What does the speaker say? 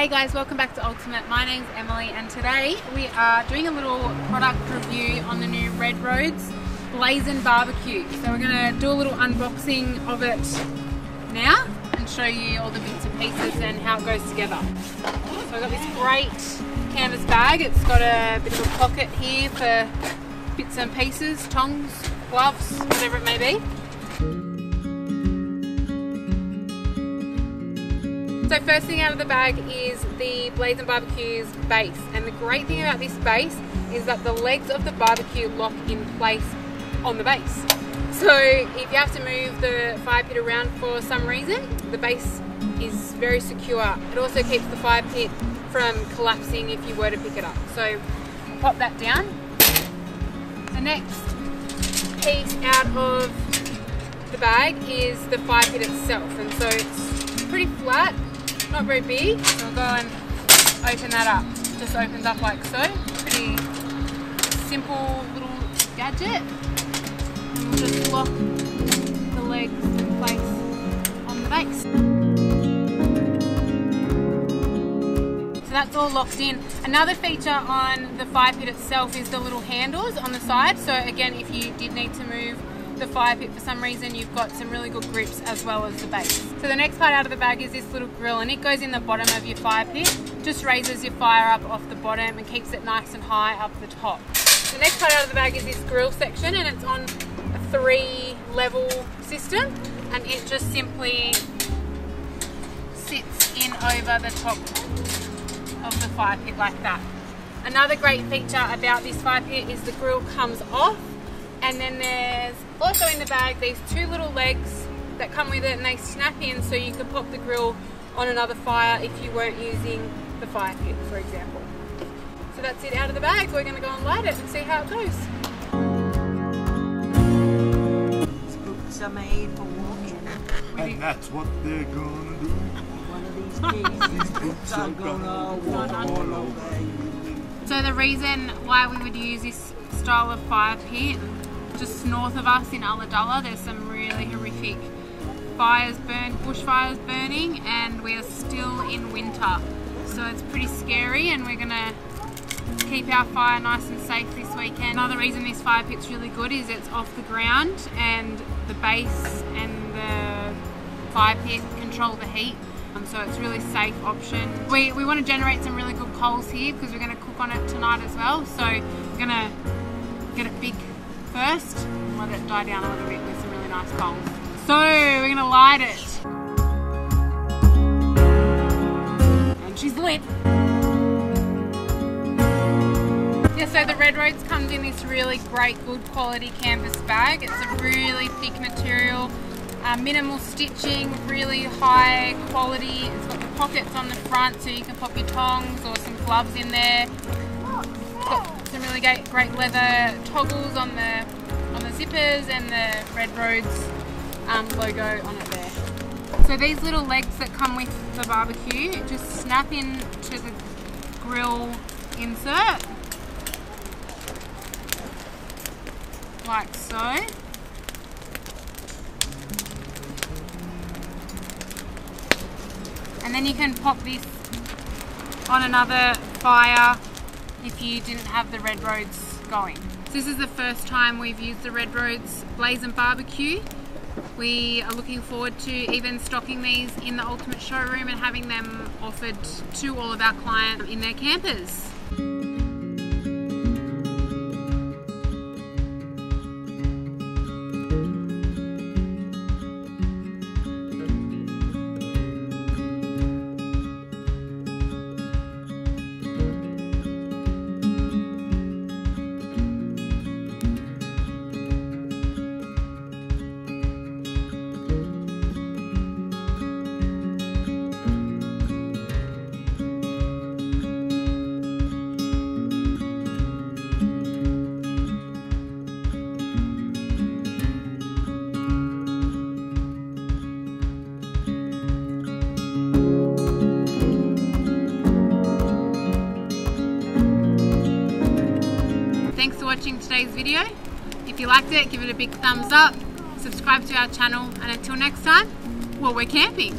Hey guys, welcome back to Ultimate. My name's Emily and today we are doing a little product review on the new Red Roads Blaze-n-BBQ. So we're going to do a little unboxing of it now and show you all the bits and pieces and how it goes together. So I've got this great canvas bag. It's got a bit of a pocket here for bits and pieces, tongs, gloves, whatever it may be. So first thing out of the bag is the Blaze-n-BBQ's base, and the great thing about this base is that the legs of the barbecue lock in place on the base. So if you have to move the fire pit around for some reason, the base is very secure. It also keeps the fire pit from collapsing if you were to pick it up. So pop that down. The next piece out of the bag is the fire pit itself, and so it's pretty flat. Not very big, so we'll go and open that up. Just opens up like so. Pretty simple little gadget. And we'll just lock the legs in place on the base. So that's all locked in. Another feature on the fire pit itself is the little handles on the side. So again, if you did need to move the fire pit for some reason, you've got some really good grips as well as the base. So the next part out of the bag is this little grill, and it goes in the bottom of your fire pit. Just raises your fire up off the bottom and keeps it nice and high up the top. The next part out of the bag is this grill section, and it's on a 3-level system, and it just simply sits in over the top of the fire pit like that. Another great feature about this fire pit is the grill comes off. And then there's also in the bag these 2 little legs that come with it, and they snap in so you can pop the grill on another fire if you weren't using the fire pit, for example. So that's it out of the bag. We're going to go and light it and see how it goes. These boots are made for walking. And that's what they're gonna do. One of these days, these boots are gonna walk all over you. So the reason why we would use this style of fire pit, just north of us in Ulladulla, there's some really horrific bushfires burning, and we are still in winter. So it's pretty scary, and we're gonna keep our fire nice and safe this weekend. Another reason this fire pit's really good is it's off the ground, and the base and the fire pit control the heat. So it's a really safe option. We want to generate some really good coals here because we're going to cook on it tonight as well. So we're going to get it big first and let it die down a little bit with some really nice coals. So we're going to light it. And she's lit. Yeah, so the Red Roads comes in this really great, good quality canvas bag. It's a really thick material. Minimal stitching, really high quality. It's got the pockets on the front so you can pop your tongs or some gloves in there. It's got some really great leather toggles on the zippers, and the Red Roads logo on it there. So these little legs that come with the barbecue just snap into the grill insert like so. And then you can pop this on another fire if you didn't have the Red Roads going. So this is the first time we've used the Red Roads Blaze-n-BBQ. We are looking forward to even stocking these in the Ultimate showroom and having them offered to all of our clients in their campers. Thanks for watching today's video. If you liked it, give it a big thumbs up, subscribe to our channel, and until next time, well, we're camping.